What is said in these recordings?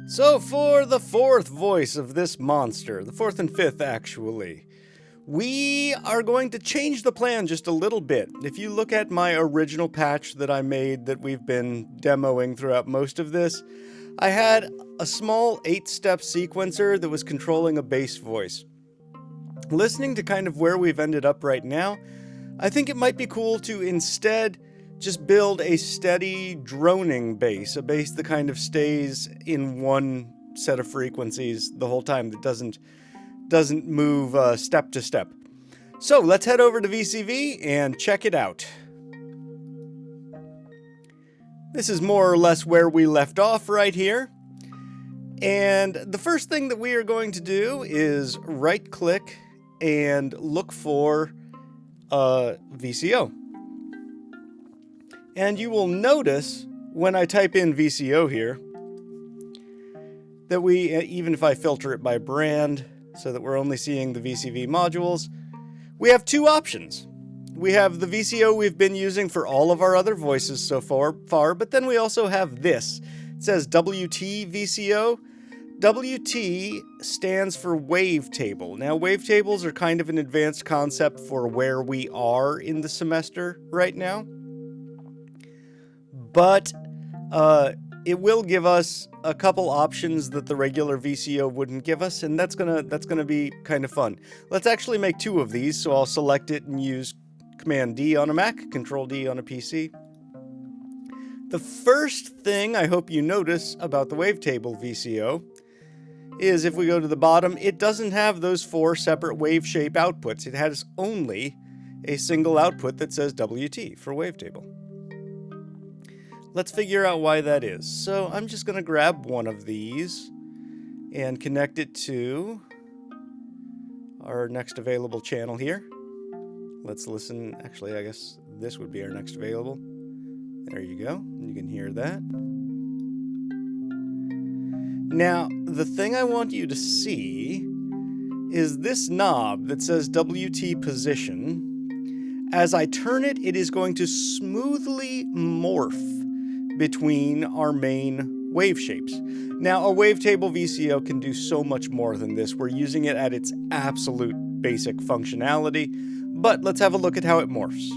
So for the fourth voice of this monster, the fourth and fifth actually, we are going to change the plan just a little bit. If you look at my original patch that I made that we've been demoing throughout most of this, I had a small 8-step sequencer that was controlling a bass voice. Listening to kind of where we've ended up right now, I think it might be cool to instead just build a steady droning bass, a bass that kind of stays in one set of frequencies the whole time, that doesn't move step to step. So let's head over to VCV and check it out. This is more or less where we left off right here. And the first thing that we are going to do is right click and look for VCO. And you will notice when I type in VCO here that we, even if I filter it by brand so that we're only seeing the VCV modules, we have two options. We have the VCO we've been using for all of our other voices so far, but then we also have this. It says WT VCO. WT stands for wavetable. Now, wavetables are kind of an advanced concept for where we are in the semester right now. But it will give us a couple options that the regular VCO wouldn't give us, and that's gonna be kind of fun. Let's actually make two of these, so I'll select it and use Command D on a Mac, Control D on a PC. The first thing I hope you notice about the wavetable VCO is if we go to the bottom, it doesn't have those 4 separate wave shape outputs. It has only a single output that says WT for wavetable. Let's figure out why that is. So I'm just going to grab one of these and connect it to our next available channel here. Let's listen. Actually, I guess this would be our next available. There you go. You can hear that. Now, the thing I want you to see is this knob that says WT position. As I turn it, it is going to smoothly morph between our main wave shapes. Now, a wavetable VCO can do so much more than this. We're using it at its absolute basic functionality, but let's have a look at how it morphs.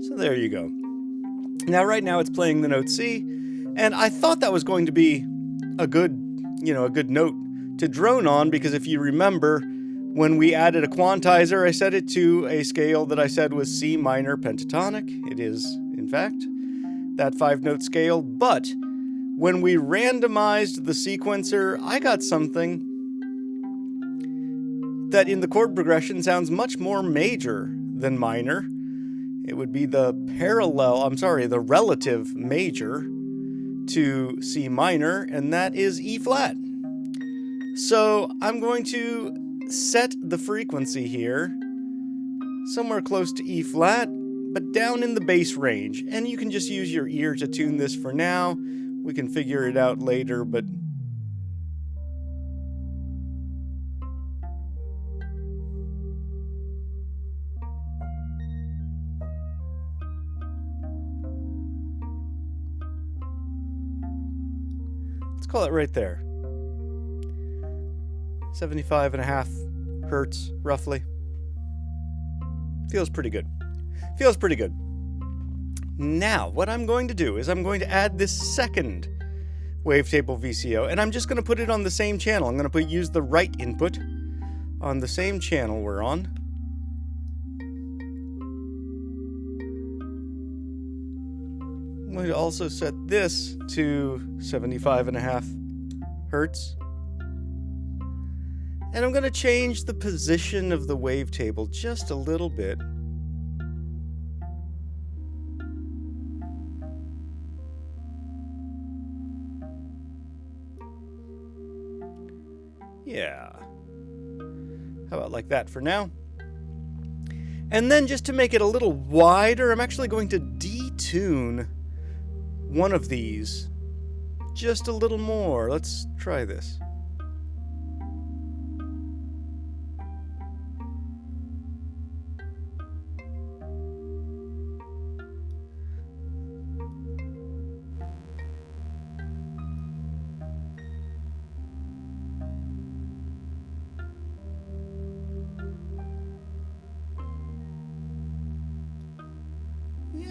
So there you go. Now, right now it's playing the note C, and I thought that was going to be a good note to drone on, because if you remember, when we added a quantizer, I set it to a scale that I said was C minor pentatonic. It is, in fact, that 5-note scale, but when we randomized the sequencer, I got something that in the chord progression sounds much more major than minor. It would be the relative major to C minor, and that is E flat. So I'm going to set the frequency here somewhere close to E flat, but down in the bass range. And you can just use your ear to tune this for now. We can figure it out later, but call it right there. 75.5 hertz, roughly. Feels pretty good. Feels pretty good. Now, what I'm going to do is I'm going to add this second wavetable VCO, and I'm just going to put it on the same channel. I'm going to use the right input on the same channel we're on. I'm going to also set this to 75.5 hertz. And I'm going to change the position of the wavetable just a little bit. Yeah. How about like that for now? And then just to make it a little wider, I'm actually going to detune one of these just a little more. Let's try this.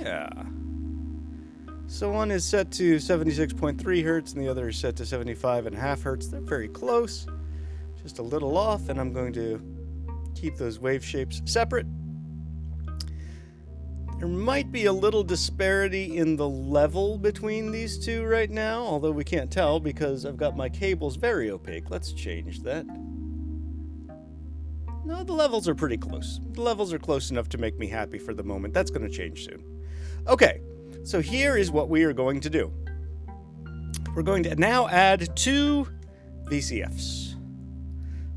Yeah. So one is set to 76.3 hertz and the other is set to 75.5 hertz. They're very close, just a little off, and I'm going to keep those wave shapes separate. There might be a little disparity in the level between these two right now, although we can't tell because I've got my cables very opaque. Let's change that. No, the levels are pretty close. The levels are close enough to make me happy for the moment. That's going to change soon. Okay, so here is what we are going to do. We're going to now add 2 VCFs.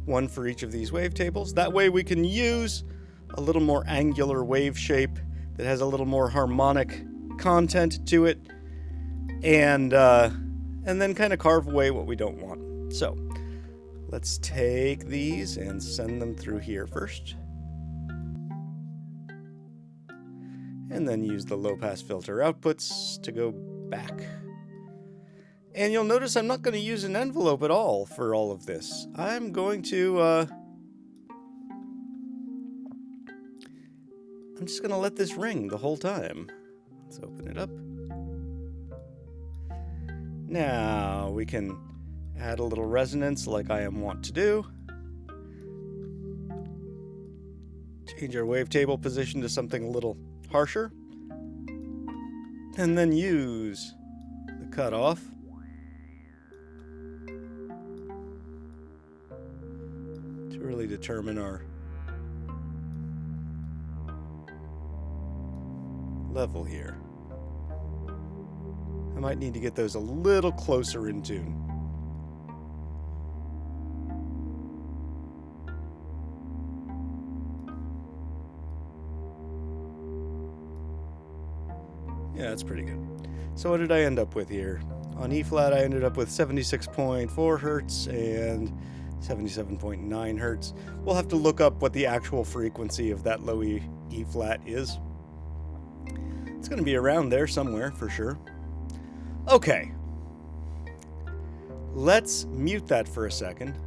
One for each of these wavetables. That way we can use a little more angular wave shape that has a little more harmonic content to it, and then kind of carve away what we don't want. So let's take these and send them through here first, and then use the low-pass filter outputs to go back. And you'll notice I'm not going to use an envelope at all for all of this. I'm going to I'm just going to let this ring the whole time. Let's open it up. Now we can add a little resonance like I am wont to do. Change our wavetable position to something a little harsher. And then use the cutoff to really determine our level here. I might need to get those a little closer in tune. Yeah, that's pretty good. So what did I end up with here? On E flat, I ended up with 76.4 hertz and 77.9 hertz. We'll have to look up what the actual frequency of that low E flat is. It's going to be around there somewhere for sure. Okay. Let's mute that for a second.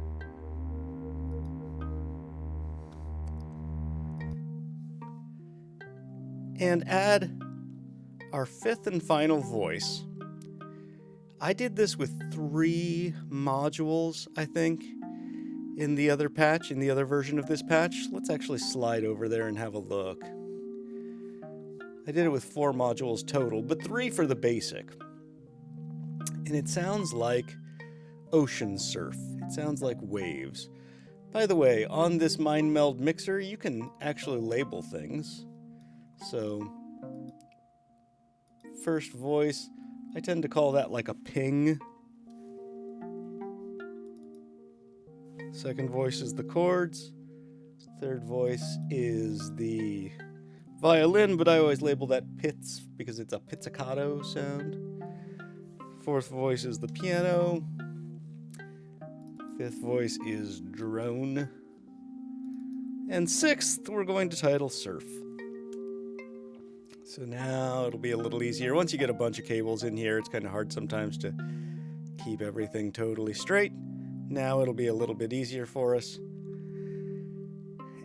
And add our 5th and final voice. I did this with 3 modules, I think, in the other patch, in the other version of this patch. Let's actually slide over there and have a look. I did it with 4 modules total, but 3 for the basic. And it sounds like ocean surf. It sounds like waves. By the way, on this MindMeld mixer, you can actually label things. So, first voice, I tend to call that like a ping. Second voice is the chords. Third voice is the violin, but I always label that pizz because it's a pizzicato sound. Fourth voice is the piano. Fifth voice is drone. And sixth, we're going to title surf. So now it'll be a little easier. Once you get a bunch of cables in here, it's kind of hard sometimes to keep everything totally straight. Now it'll be a little bit easier for us.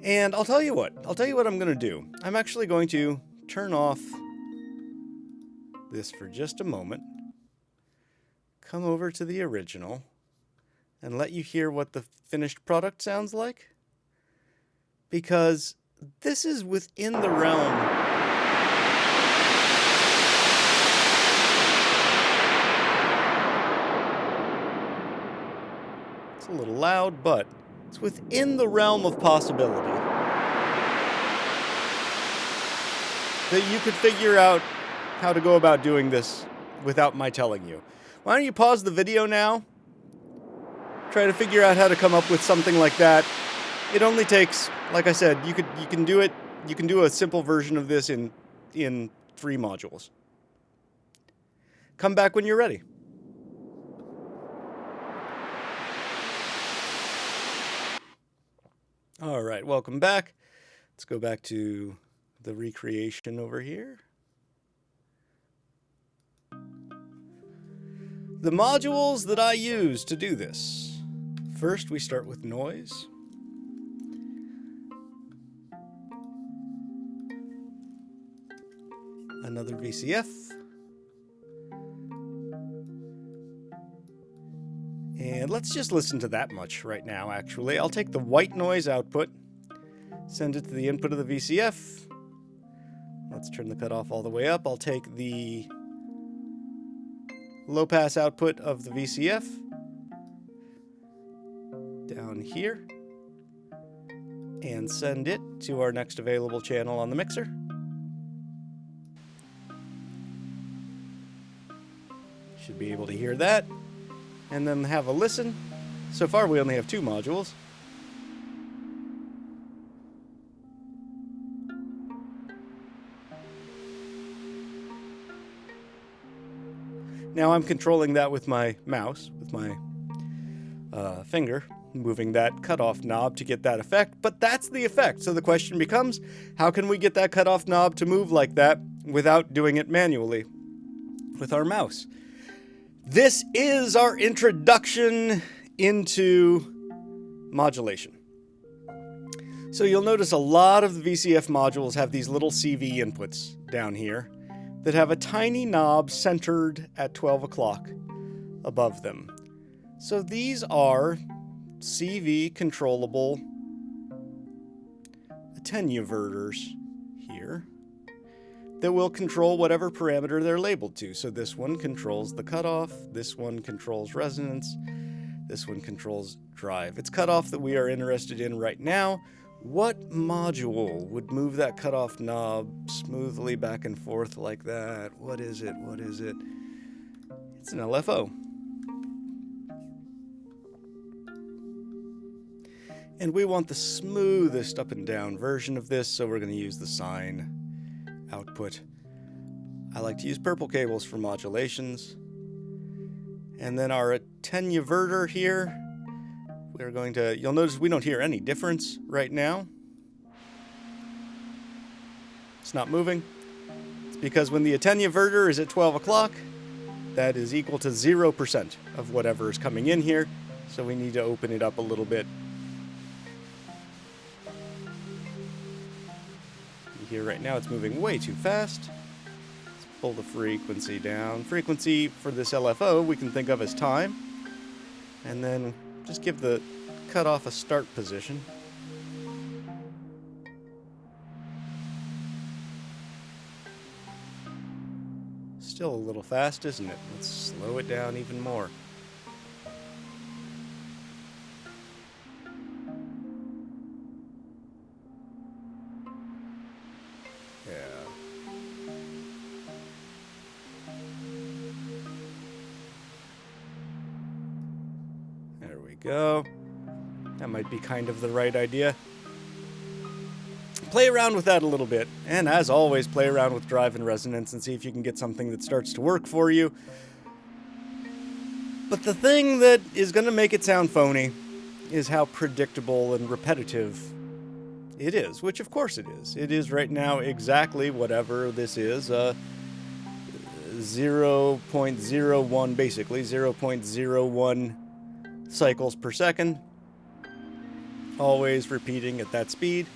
And I'll tell you what I'm going to do. I'm actually going to turn off this for just a moment, come over to the original, and let you hear what the finished product sounds like. Because this is within the realm It's a little loud, but it's within the realm of possibility that you could figure out how to go about doing this without my telling you. Why don't you pause the video now? Try to figure out how to come up with something like that. It only takes, like I said, you can do it. You can do a simple version of this in 3 modules. Come back when you're ready. All right, welcome back. Let's go back to the recreation over here. The modules that I use to do this. First, we start with noise. A Another VCF. And let's just listen to that much right now, actually. I'll take the white noise output, send it to the input of the VCF. Let's turn the cutoff all the way up. I'll take the low pass output of the VCF down here and send it to our next available channel on the mixer. Should be able to hear that. And then have a listen. So far we only have 2 modules. Now I'm controlling that with my mouse, with my finger, moving that cutoff knob to get that effect, but that's the effect. So the question becomes, how can we get that cutoff knob to move like that without doing it manually with our mouse? This is our introduction into modulation. So you'll notice a lot of the VCF modules have these little CV inputs down here that have a tiny knob centered at 12 o'clock above them. So these are CV controllable attenuverters here that will control whatever parameter they're labeled to. So this one controls the cutoff, this one controls resonance, this one controls drive. It's cutoff that we are interested in right now. What module would move that cutoff knob smoothly back and forth like that? What is it? What is it? It's an LFO. And we want the smoothest up and down version of this, so we're going to use the sine output. I like to use purple cables for modulations. And then our attenuverter here, we're going to, you'll notice we don't hear any difference right now. It's not moving. It's because when the attenuverter is at 12 o'clock, that is equal to 0% of whatever is coming in here. So we need to open it up a little bit. Here right now it's moving way too fast. Let's pull the frequency down. Frequency for this LFO we can think of as time. And then just give the cutoff a start position. Still a little fast, isn't it? Let's slow it down even more. Go. That might be kind of the right idea. Play around with that a little bit. And as always, play around with drive and resonance and see if you can get something that starts to work for you. But the thing that is going to make it sound phony is how predictable and repetitive it is, which of course it is. It is right now exactly whatever this is, 0.01, basically, 0.01 cycles per second, always repeating at that speed.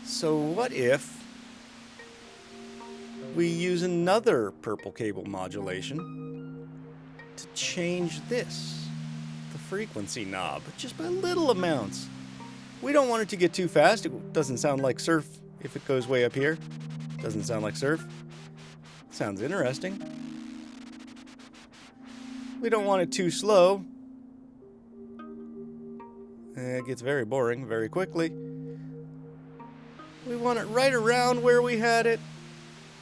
So what if we use another purple cable modulation to change this, the frequency knob, just by little amounts? We don't want it to get too fast. It doesn't sound like surf if it goes way up here. Doesn't sound like surf. Sounds interesting. We don't want it too slow. It gets very boring very quickly. We want it right around where we had it,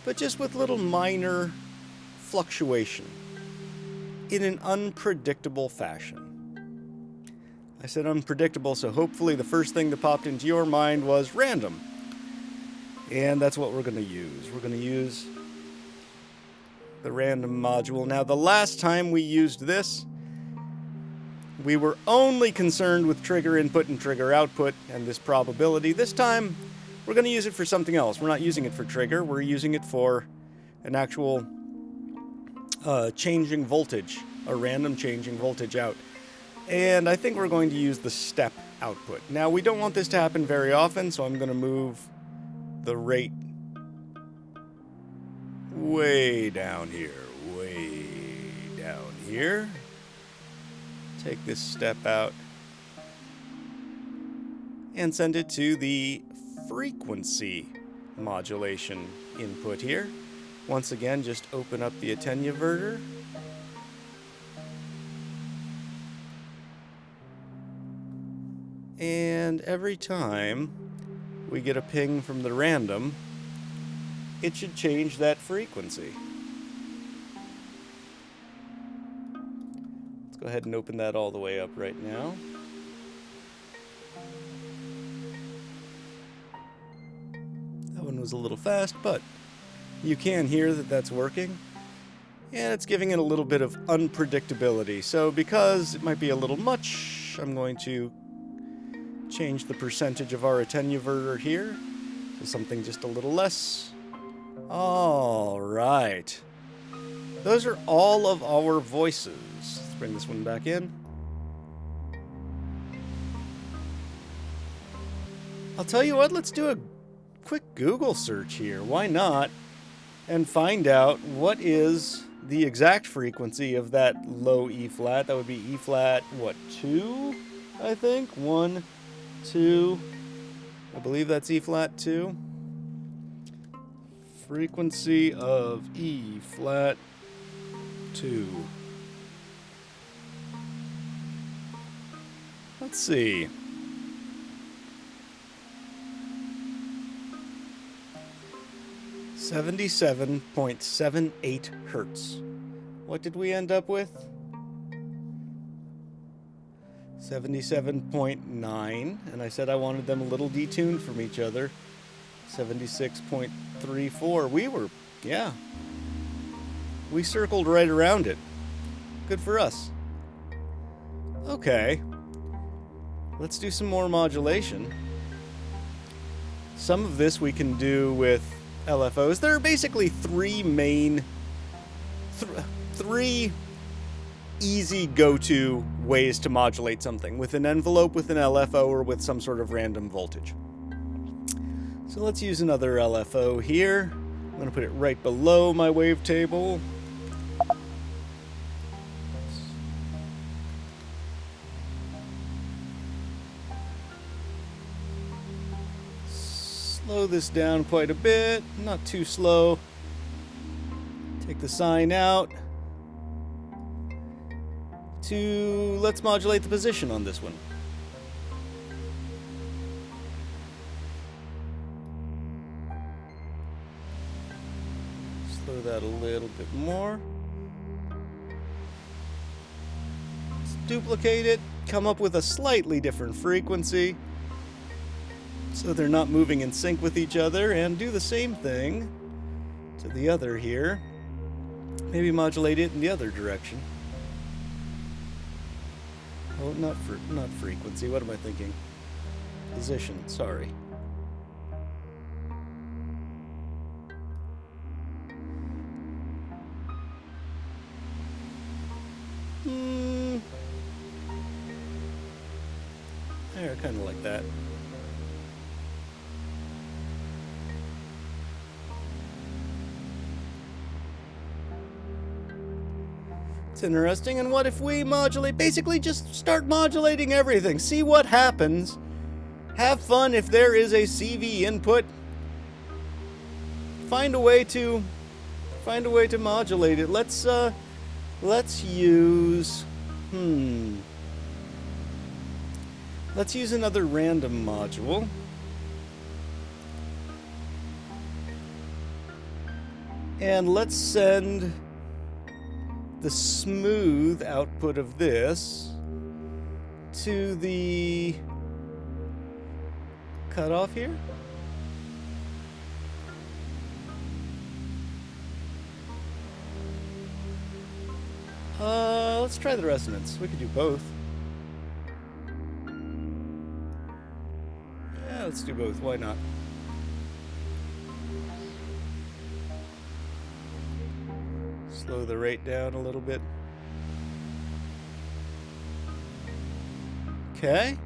but just with little minor fluctuation in an unpredictable fashion. I said unpredictable, so hopefully the first thing that popped into your mind was random. And that's what we're going to use. We're going to use the random module. Now, the last time we used this, we were only concerned with trigger input and trigger output and this probability. This time, we're going to use it for something else. We're not using it for trigger. We're using it for an actual changing voltage, a random changing voltage out. And I think we're going to use the step output. Now, we don't want this to happen very often, so I'm going to move the rate way down here, way down here. Take this step out and send it to the frequency modulation input here. Once again, just open up the attenuverter. And every time we get a ping from the random, it should change that frequency. Let's go ahead and open that all the way up right now. That one was a little fast, but you can hear that that's working. And it's giving it a little bit of unpredictability. So because it might be a little much, I'm going to change the percentage of our attenuverter here to something just a little less. All right. Those are all of our voices. Let's bring this one back in. I'll tell you what, let's do a quick Google search here. Why not? And find out what is the exact frequency of that low E flat. That would be E flat, what, 2, I think? 1, 2. I believe that's E flat 2. Frequency of E flat 2. Let's see. 77.78 hertz. What did we end up with? 77.9, and I said I wanted them a little detuned from each other. 76.34. We circled right around it. Good for us. Okay. Let's do some more modulation. Some of this we can do with LFOs. There are basically three easy go-to ways to modulate something, with an envelope, with an LFO, or with some sort of random voltage. So let's use another LFO here. I'm going to put it right below my wavetable. Slow this down quite a bit, not too slow. Take the sine out. Let's modulate the position on this one. Slow that a little bit more. Let's duplicate it, come up with a slightly different frequency so they're not moving in sync with each other, and do the same thing to the other here. Maybe modulate it in the other direction. Oh, not frequency. What am I thinking? Position. Sorry. There, kind of like that. It's interesting. And what if we modulate? Basically, just start modulating everything. See what happens. Have fun if there is a CV input. Find a way to modulate it. Let's use let's use another random module. And let's send the smooth output of this to the cutoff here. Let's try the resonance. We could do both. Yeah, let's do both. Why not? Slow the rate down a little bit. Okay.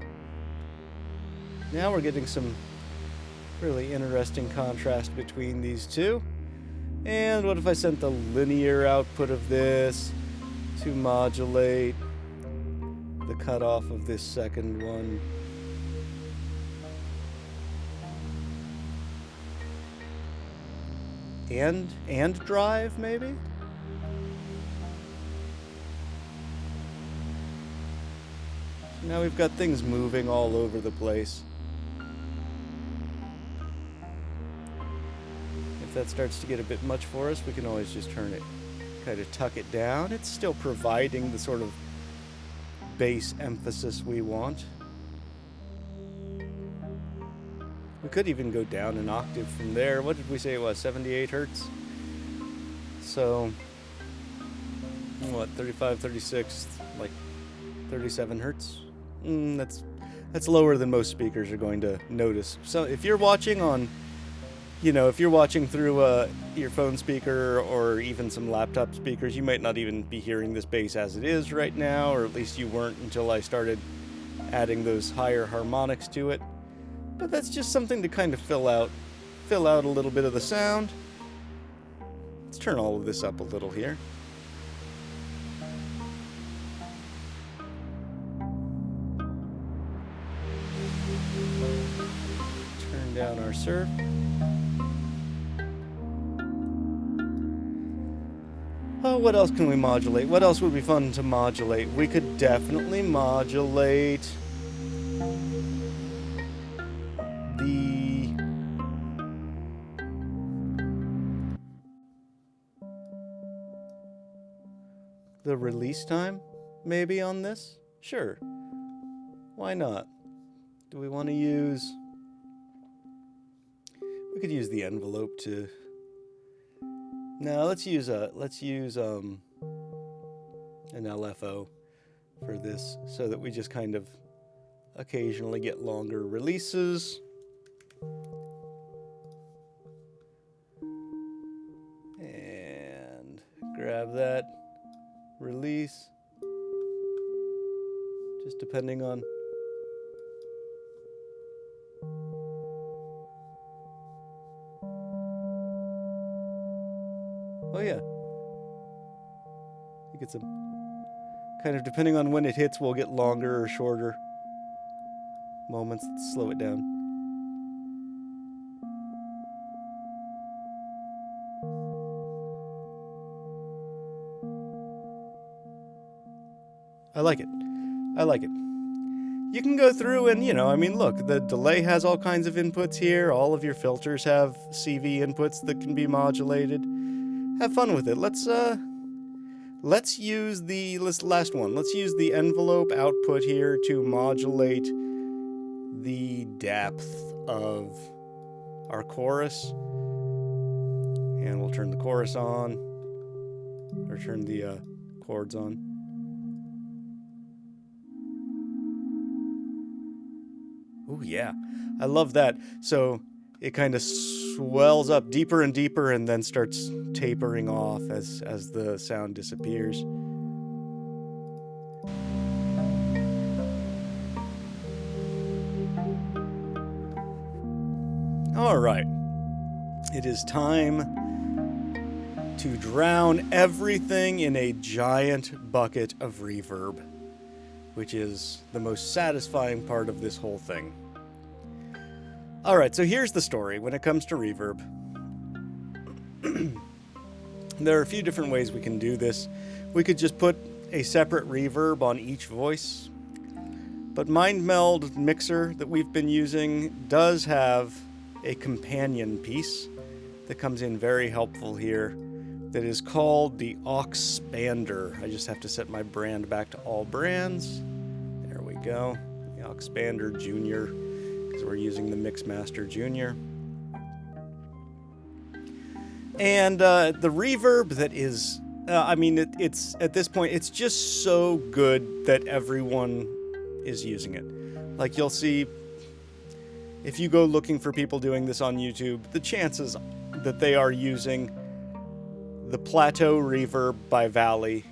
Now we're getting some really interesting contrast between these two. And what if I sent the linear output of this to modulate the cutoff of this second one? And drive, maybe? Now we've got things moving all over the place. If that starts to get a bit much for us, we can always just turn it, kind of tuck it down. It's still providing the sort of bass emphasis we want. We could even go down an octave from there. What did we say it was? 78 hertz? So, what, 35, 36, like 37 hertz? That's lower than most speakers are going to notice. So if you're watching on, if you're watching through your phone speaker or even some laptop speakers, you might not even be hearing this bass as it is right now, or at least you weren't until I started adding those higher harmonics to it. But that's just something to kind of fill out a little bit of the sound. Let's turn all of this up a little here. Turn down our surf. Oh, what else can we modulate? What else would be fun to modulate? We could definitely modulate the release time, maybe, on this? Sure. Why not? Do we want to use... We could use the envelope to... No, let's use an LFO for this, so that we just kind of occasionally get longer releases. And grab that release, just depending on... Oh yeah, you get some kind of, depending on when it hits, we'll get longer or shorter moments. Let's slow it down. I like it. I like it. You can go through and, look, the delay has all kinds of inputs here. All of your filters have CV inputs that can be modulated. Have fun with it. Let's use this last one. Let's use the envelope output here to modulate the depth of our chorus. And we'll turn the chorus on, or turn the chords on. Oh yeah, I love that. So it kind of swells up deeper and deeper and then starts tapering off as the sound disappears. All right, it is time to drown everything in a giant bucket of reverb, which is the most satisfying part of this whole thing. Alright, so here's the story when it comes to reverb. There are a few different ways we can do this. We could just put a separate reverb on each voice, but MindMeld Mixer that we've been using does have a companion piece that comes in very helpful here that is called the Auxpander. I just have to set my brand back to all brands. There we go. The Auxpander Junior, because we're using the Mixmaster Junior. And the reverb that is, it's at this point, it's just so good that everyone is using it. Like, you'll see, if you go looking for people doing this on YouTube, the chances that they are using the Plateau Reverb by Valley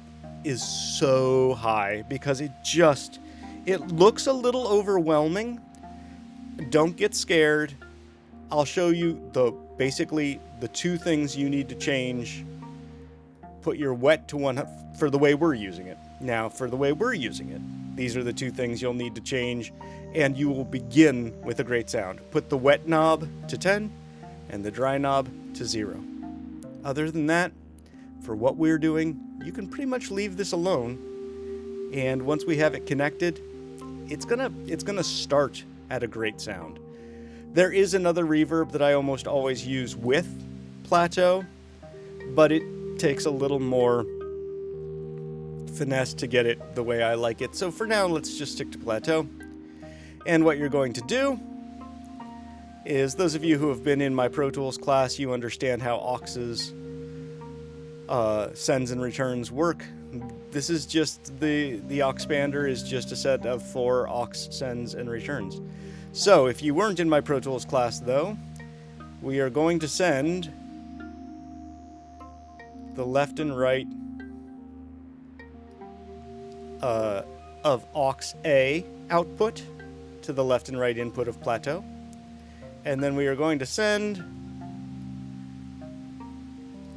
is so high, because it looks a little overwhelming. Don't get scared. I'll show you basically the two things you need to change. Put your wet to 1 for the way we're using it. Now, for the way we're using it, these are the two things you'll need to change, and you will begin with a great sound. Put the wet knob to 10 and the dry knob to 0. Other than that, for what we're doing, you can pretty much leave this alone, and once we have it connected, it's gonna start at a great sound. There is another reverb that I almost always use with plateau, but it takes a little more finesse to get it the way I like it. So for now, let's just stick to plateau. And what you're going to do is, those of you who have been in my Pro Tools class, you understand how auxes, sends and returns work. This is just the aux expander is just a set of 4 aux sends and returns. So if you weren't in my Pro Tools class though, we are going to send the left and right of aux A output to the left and right input of plateau. And then we are going to send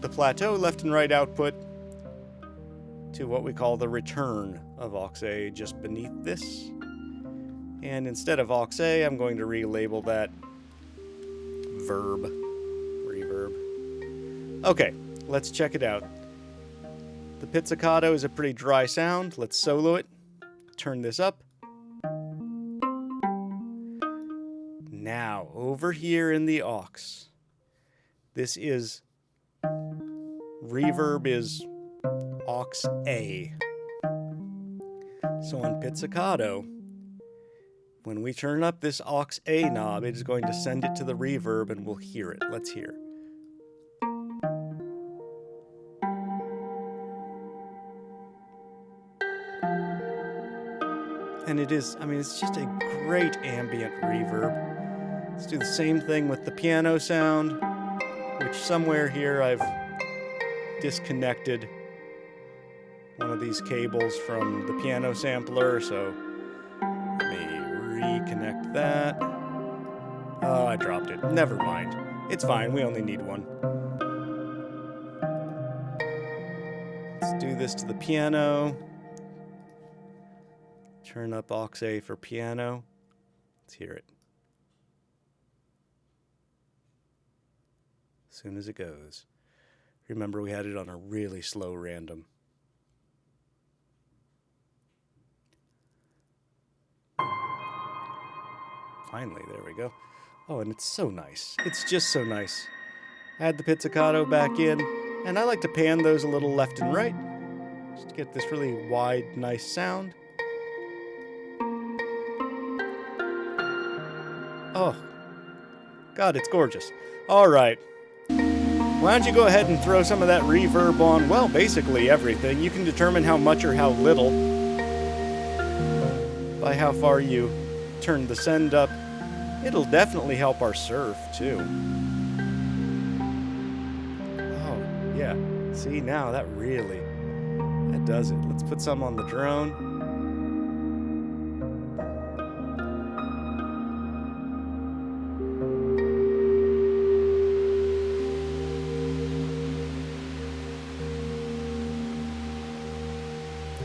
the plateau left and right output to what we call the return of aux A just beneath this. And instead of aux A, I'm going to relabel that reverb. Okay, let's check it out. The pizzicato is a pretty dry sound. Let's solo it. Turn this up. Now, over here in the aux, this is reverb is aux A. So on pizzicato, when we turn up this aux A knob, it is going to send it to the reverb and we'll hear it. Let's hear. And it is, I mean, it's just a great ambient reverb. Let's do the same thing with the piano sound, which somewhere here I've disconnected one of these cables from the piano sampler, so let me reconnect that. Oh, I dropped it. Never mind. It's fine, we only need one. Let's do this to the piano. Turn up aux A for piano. Let's hear it. As soon as it goes. Remember, we had it on a really slow random. Finally, there we go. Oh, and it's so nice. It's just so nice. Add the pizzicato back in, and I like to pan those a little left and right, just to get this really wide, nice sound. Oh, God, it's gorgeous. All right. Why don't you go ahead and throw some of that reverb on, well, basically everything. You can determine how much or how little by how far you turn the send up. It'll definitely help our surf, too. Oh, yeah. See, now that does it. Let's put some on the drone.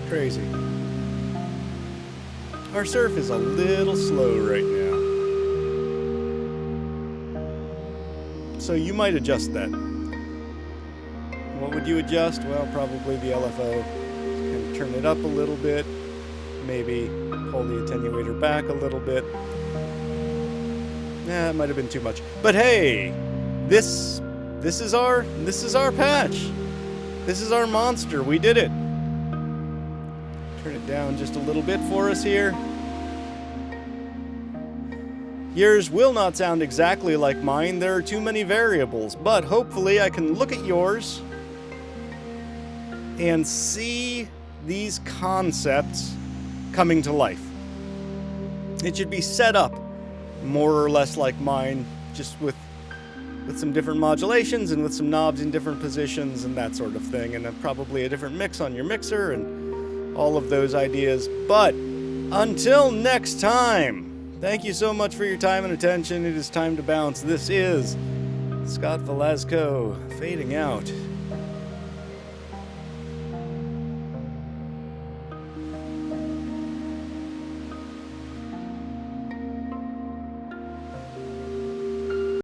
Crazy. Our surf is a little slow right now. So you might adjust that. What would you adjust? Well, probably the LFO. And turn it up a little bit. Maybe pull the attenuator back a little bit. Nah, it might have been too much. But hey, this is our patch. This is our monster. We did it. Turn it down just a little bit for us here. Yours will not sound exactly like mine. There are too many variables, but hopefully I can look at yours and see these concepts coming to life. It should be set up more or less like mine, just with some different modulations and with some knobs in different positions and that sort of thing, and probably a different mix on your mixer and all of those ideas. But until next time, thank you so much for your time and attention. It is time to bounce. This is Scott Velasco fading out.